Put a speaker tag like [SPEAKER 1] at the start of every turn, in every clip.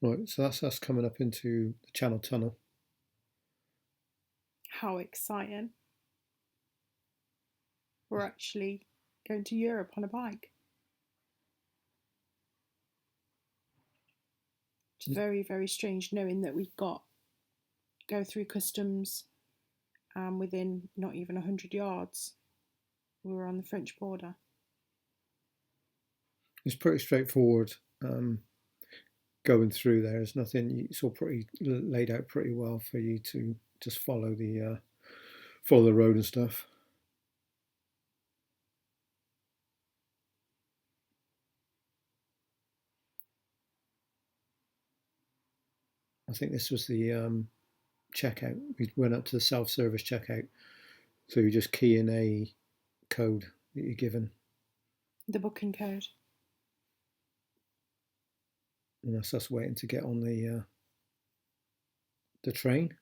[SPEAKER 1] Right, so that's us coming up into the Channel Tunnel.
[SPEAKER 2] How exciting. We're actually going to Europe on a bike. It's very, very strange knowing that we go through customs and within not even 100 yards, we were on the French border.
[SPEAKER 1] It's pretty straightforward going through there. There's nothing, it's all pretty laid out pretty well for you to just follow the road and stuff. I think this was the checkout. We went up to the self-service checkout, so you just key in a code that you're given,
[SPEAKER 2] The booking code.
[SPEAKER 1] and that's us waiting to get on the train.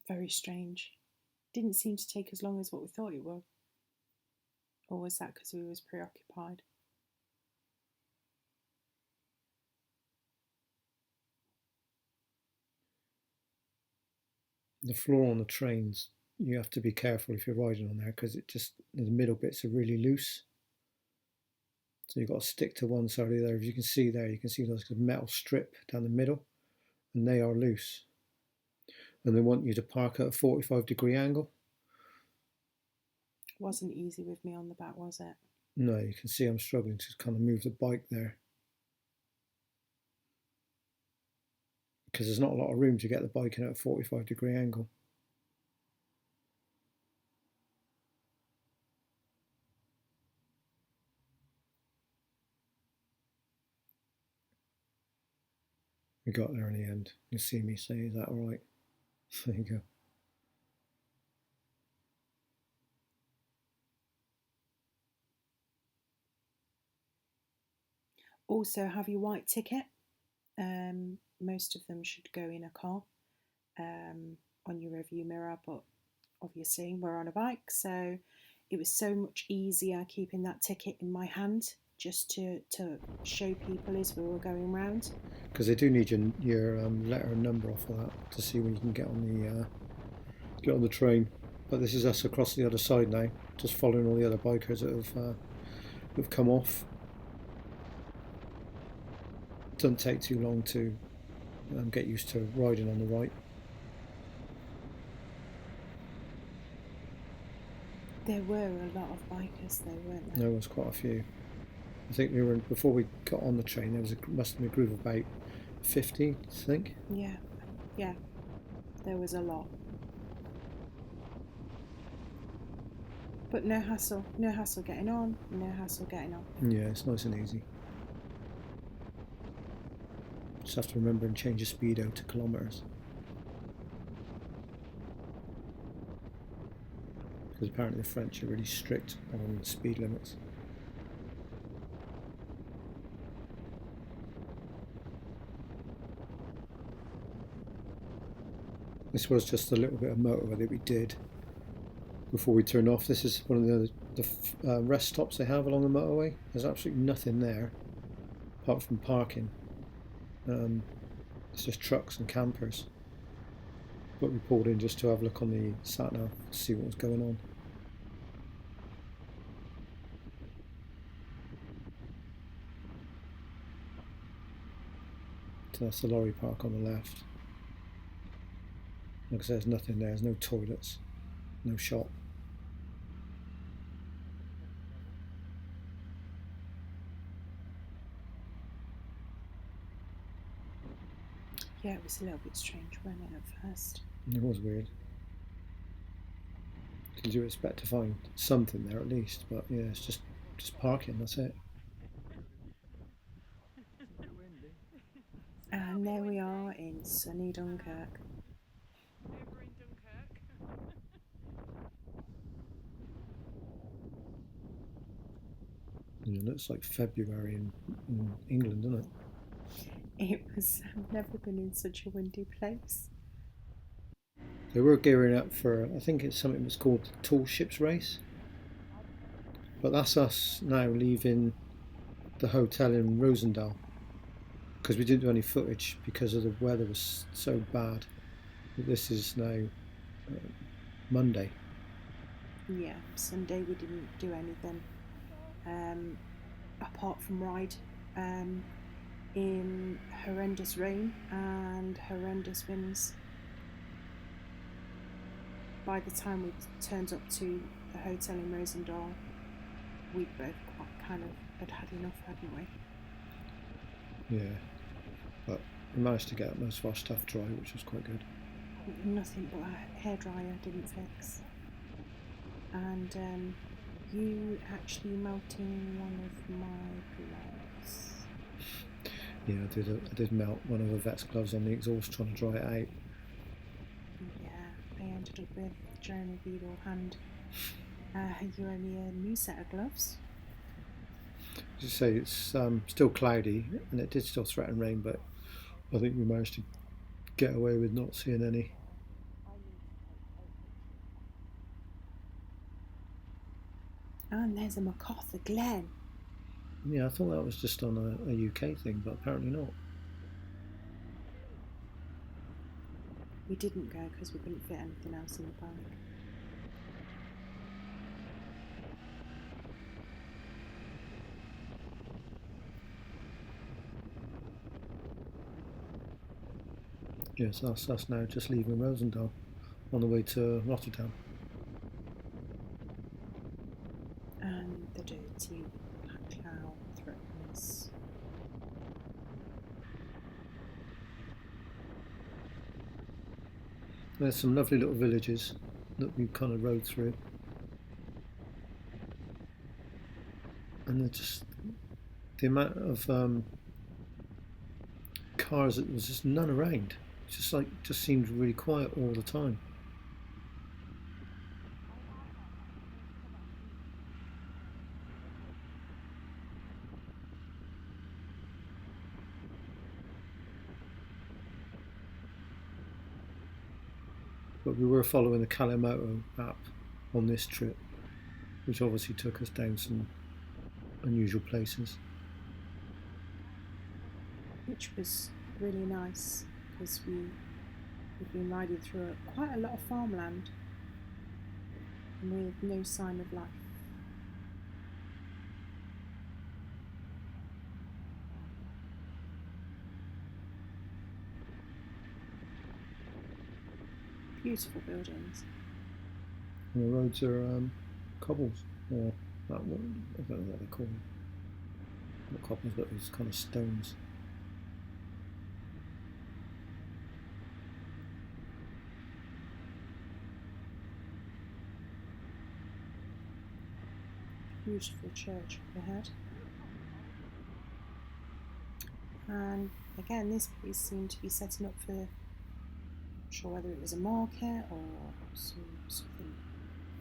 [SPEAKER 2] Very strange. Didn't seem to take as long as what we thought it would. Or was that because we was preoccupied?
[SPEAKER 1] The floor on the trains, you have to be careful if you're riding on there because it just the middle bits are really loose. So you've got to stick to one side or the other. If you can see there, you can see there's a metal strip down the middle, and they are loose. And they want you to park at a 45-degree angle.
[SPEAKER 2] Wasn't easy with me on the back, was it?
[SPEAKER 1] No, you can see I'm struggling to kind of move the bike there because there's not a lot of room to get the bike in at a 45-degree angle. We got there in the end. You'll see me say, is that all right? There you go.
[SPEAKER 2] Also, have your white ticket. Most of them should go in a car on your review mirror, but obviously we're on a bike, so it was so much easier keeping that ticket in my hand just to show people as we were going round.
[SPEAKER 1] Because they do need your letter and number off of that to see when you can get on the train. But this is us across the other side now, just following all the other bikers that have come off. It doesn't take too long to get used to riding on the right.
[SPEAKER 2] There were a lot of bikers though, weren't there?
[SPEAKER 1] There was quite a few. I think we were before we got on the train. There was must have been a group of about 50, I think.
[SPEAKER 2] Yeah, yeah, there was a lot. But no hassle getting on, no hassle getting off.
[SPEAKER 1] Yeah, it's nice and easy. Just have to remember and change the speedo to kilometres. Because apparently the French are really strict on speed limits. This was just a little bit of motorway that we did before we turned off. This is one of the rest stops they have along the motorway. There's absolutely nothing there apart from parking. It's just trucks and campers. But we pulled in just to have a look on the sat nav to see what was going on. So that's the lorry park on the left. Like I said, there's nothing there. There's no toilets, no shop.
[SPEAKER 2] Yeah, it was a little bit strange, wasn't it, at first?
[SPEAKER 1] It was weird. Because you expect to find something there at least, but yeah, it's just parking. That's it.
[SPEAKER 2] And there we are in sunny Dunkirk.
[SPEAKER 3] Over in Dunkirk.
[SPEAKER 1] It looks like February in England, doesn't it?
[SPEAKER 2] I've never been in such a windy place.
[SPEAKER 1] They were gearing up for, I think it's something that's called the Tall Ships Race. But that's us now leaving the hotel in Rosendal. because we didn't do any footage because of the weather was so bad. This is now Monday.
[SPEAKER 2] Yeah, Sunday we didn't do anything apart from ride in horrendous rain and horrendous winds. By the time we turned up to the hotel in Rosendal, we'd both kind of had enough, hadn't we?
[SPEAKER 1] Yeah, but we managed to get most of our stuff dry, which was quite good.
[SPEAKER 2] Nothing but a hairdryer didn't fix. And you actually melting one of my gloves.
[SPEAKER 1] Yeah, I did melt one of the vet's gloves on the exhaust trying to dry it out.
[SPEAKER 2] Yeah, I ended up with Jeremy Beadle hand. You owe me a new set of gloves.
[SPEAKER 1] As you say, it's still cloudy and it did still threaten rain, but I think we managed to get away with not seeing any.
[SPEAKER 2] And there's a MacArthur Glen.
[SPEAKER 1] Yeah, I thought that was just on a UK thing, but apparently not.
[SPEAKER 2] We didn't go because we couldn't fit anything else in the bag.
[SPEAKER 1] Yes, that's us now just leaving Rosendal on the way to Rotterdam.
[SPEAKER 2] And the dirty black cloud threatens.
[SPEAKER 1] There's some lovely little villages that we kind of rode through. And they're just the amount of cars, it was just none around. Just seemed really quiet all the time. But we were following the Kalamoto app on this trip, which obviously took us down some unusual places.
[SPEAKER 2] Which was really nice because we've been riding through quite a lot of farmland with no sign of life. Beautiful buildings.
[SPEAKER 1] And the roads are cobbles, or I don't know what they're called. Not cobbles, but these kind of stones.
[SPEAKER 2] Beautiful church ahead. And again, this place seemed to be setting up for, not sure whether it was a market or something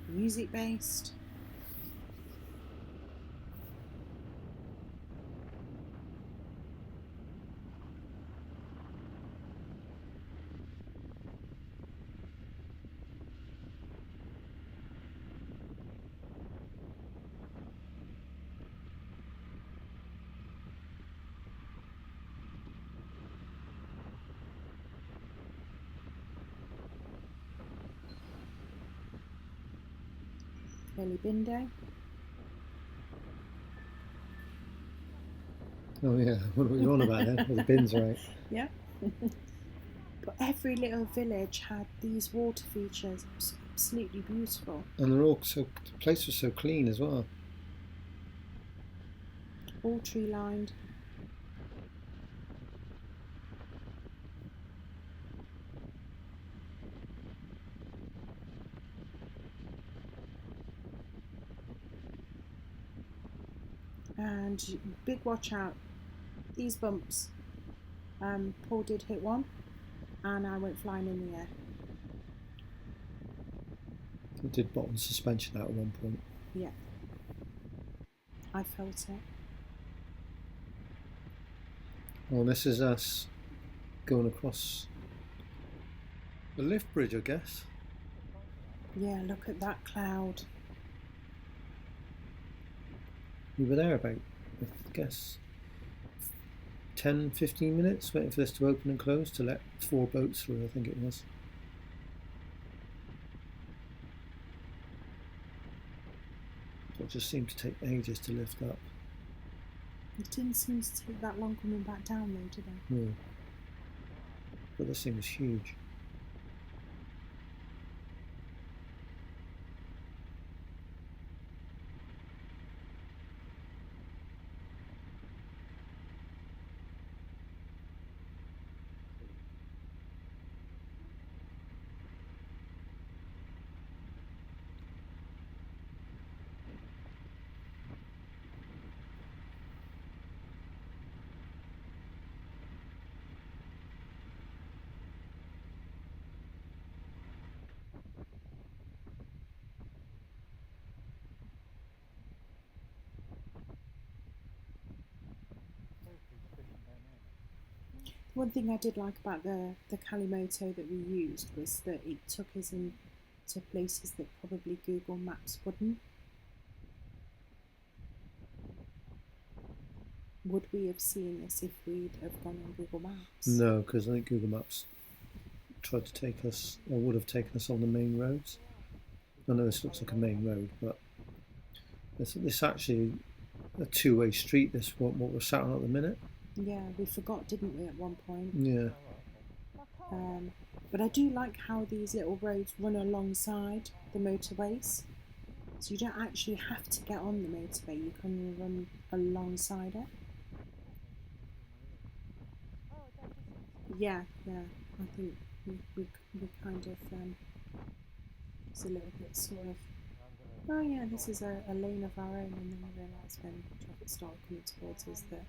[SPEAKER 2] music based. Lily Bindo.
[SPEAKER 1] Oh yeah, what are we on about then? Well, the bins are out.
[SPEAKER 2] Yeah. But every little village had these water features. It was absolutely beautiful.
[SPEAKER 1] And they're all so, the place was so clean as well.
[SPEAKER 2] All tree lined. And big watch out, these bumps. Paul did hit one and I went flying in the air.
[SPEAKER 1] It did bottom suspension out at one point.
[SPEAKER 2] Yeah. I felt it.
[SPEAKER 1] Well, this is us going across the lift bridge, I guess.
[SPEAKER 2] Yeah, look at that cloud.
[SPEAKER 1] We were there about, I guess, 10, 15 minutes waiting for this to open and close to let 4 boats through, I think it was. So it just seemed to take ages to lift up.
[SPEAKER 2] It didn't seem to take that long coming back down though, did it?
[SPEAKER 1] No. But this thing was huge.
[SPEAKER 2] One thing I did like about the Kalimoto that we used was that it took us into places that probably Google Maps wouldn't. Would we have seen this if we'd have gone on Google Maps?
[SPEAKER 1] No, because I think Google Maps tried to take us, or would have taken us on the main roads. I know this looks like a main road, but this actually a two-way street. This what we're sat on at the minute.
[SPEAKER 2] Yeah, we forgot, didn't we, at one point?
[SPEAKER 1] Yeah.
[SPEAKER 2] But I do like how these little roads run alongside the motorways. So you don't actually have to get on the motorway, you can run alongside it. Yeah, I think we kind of, it's a little bit sort of, oh yeah, this is a lane of our own, and then we realise when traffic started coming towards us that,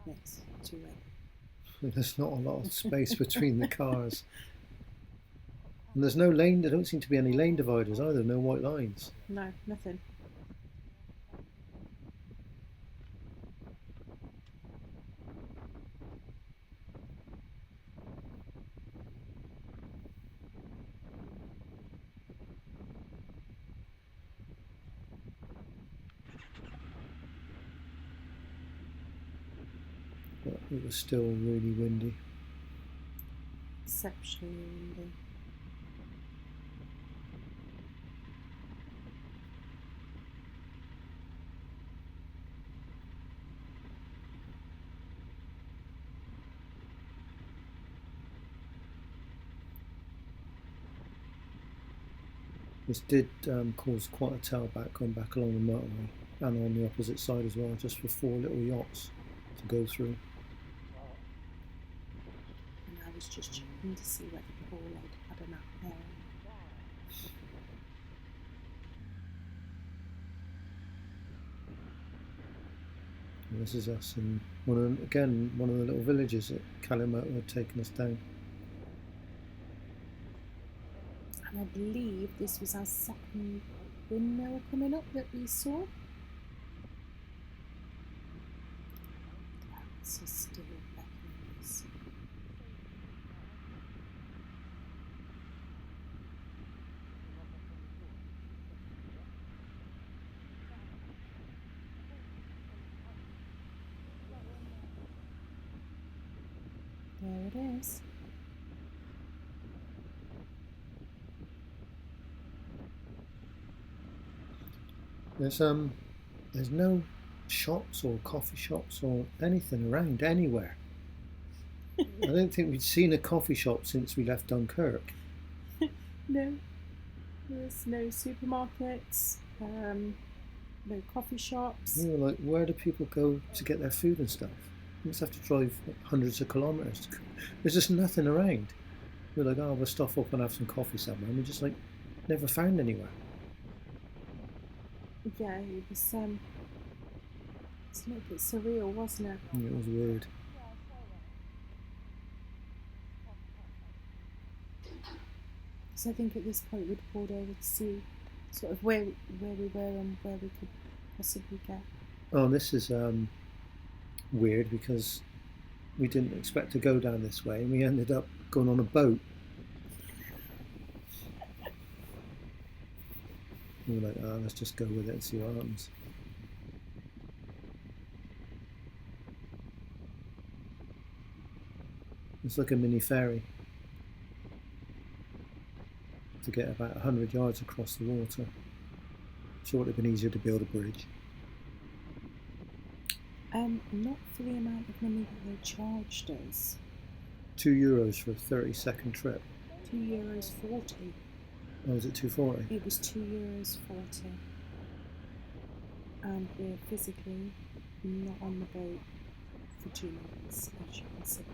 [SPEAKER 2] yes, two-way.
[SPEAKER 1] There's not a lot of space between the cars. And there's no lane, there don't seem to be any lane dividers either, no white lines.
[SPEAKER 2] No, nothing.
[SPEAKER 1] But it was still really windy.
[SPEAKER 2] Exceptionally windy.
[SPEAKER 1] This did cause quite a tailback going back along the motorway and on the opposite side as well, just for 4 little yachts to go through.
[SPEAKER 2] And I was just checking to see whether Paul had enough there.
[SPEAKER 1] And this is us in one of the little villages that Kalimoto had taken us down.
[SPEAKER 2] And I believe this was our second windmill coming up that we saw. This is still beckoning us. There it is.
[SPEAKER 1] There's no shops or coffee shops or anything around anywhere. I don't think we'd seen a coffee shop since we left Dunkirk.
[SPEAKER 2] No, there's no supermarkets, no coffee shops.
[SPEAKER 1] We were like, where do people go to get their food and stuff? You must have to drive hundreds of kilometres. There's just nothing around. We're like, oh, we'll stop up and have some coffee somewhere, and we just like never found anywhere.
[SPEAKER 2] Yeah, it was it's a little bit surreal, wasn't it?
[SPEAKER 1] Yeah, it was weird.
[SPEAKER 2] So I think at this point we'd pulled over to see sort of where we were and where we could possibly get.
[SPEAKER 1] Oh, this is weird because we didn't expect to go down this way, and we ended up going on a boat. We were like, oh, let's just go with it and see what happens. It's like a mini ferry to get about 100 yards across the water. Sure, it would have been easier to build a bridge.
[SPEAKER 2] Not for the amount of money that they charged us.
[SPEAKER 1] €2 for a 30-second trip.
[SPEAKER 2] €2.40.
[SPEAKER 1] Oh, was it 240?
[SPEAKER 2] It was €2.40. And we're physically not on the boat for 2 minutes, as you can see.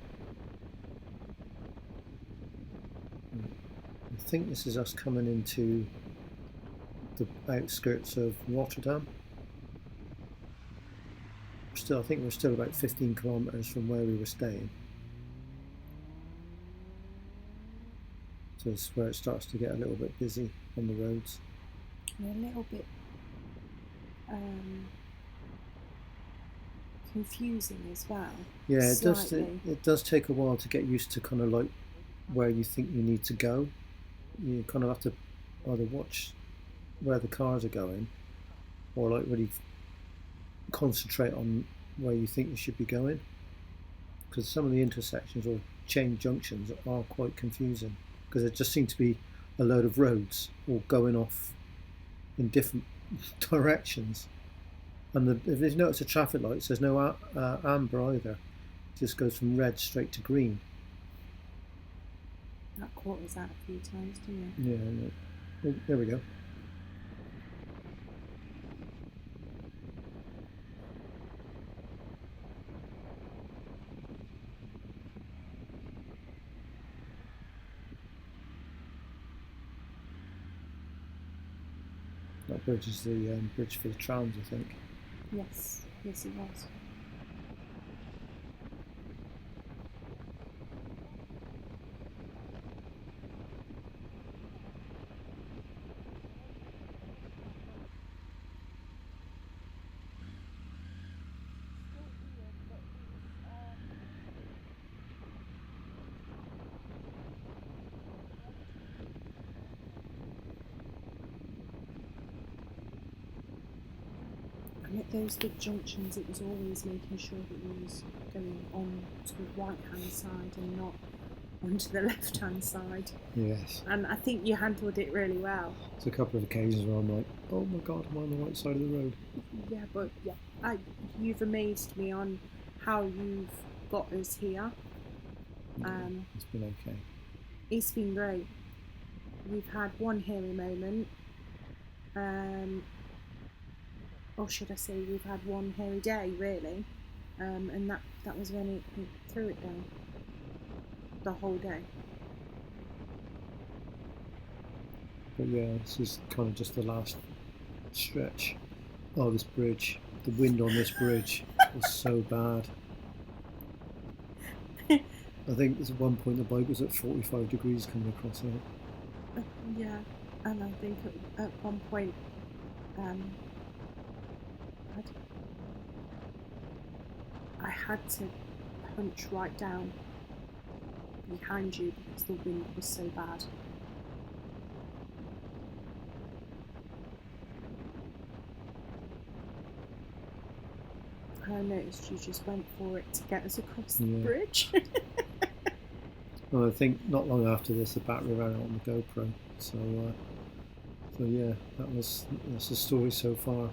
[SPEAKER 1] I think this is us coming into the outskirts of Rotterdam. I think we're still about 15 kilometres from where we were staying. So it's where it starts to get a little bit busy on the roads.
[SPEAKER 2] And a little bit confusing as well.
[SPEAKER 1] Yeah,
[SPEAKER 2] Slightly.
[SPEAKER 1] it does take a while to get used to kind of like where you think you need to go. You kind of have to either watch where the cars are going, or like really concentrate on where you think you should be going, because some of the intersections or chain junctions are quite confusing, because there just seem to be a load of roads all going off in different directions. And if you notice the traffic lights, there's no amber either. It just goes from red straight to green.
[SPEAKER 2] That caught us out a few times, didn't it?
[SPEAKER 1] Yeah, oh, there we go. That bridge is the bridge for the trams, I think.
[SPEAKER 2] Yes, yes it was. And at those big junctions, it was always making sure that we was going on to the right-hand side and not onto the left-hand side.
[SPEAKER 1] Yes.
[SPEAKER 2] And I think you handled it really well.
[SPEAKER 1] There's a couple of occasions where I'm like, oh my god, I'm on the right side of the road.
[SPEAKER 2] Yeah, but yeah, you've amazed me on how you've got us here.
[SPEAKER 1] It's been okay.
[SPEAKER 2] It's been great. We've had one hairy moment. Or should I say we've had one hairy day, really. And that was when it threw it down. The whole day.
[SPEAKER 1] But yeah, this is kind of just the last stretch. Oh, this bridge. The wind on this bridge was so bad. I think at one point the bike was at 45 degrees coming across it.
[SPEAKER 2] Yeah, and I think at one point I had to hunch right down behind you because the wind was so bad. I noticed you just went for it to get us across the bridge.
[SPEAKER 1] Well, I think not long after this, the battery ran out on the GoPro. So yeah, that's the story so far.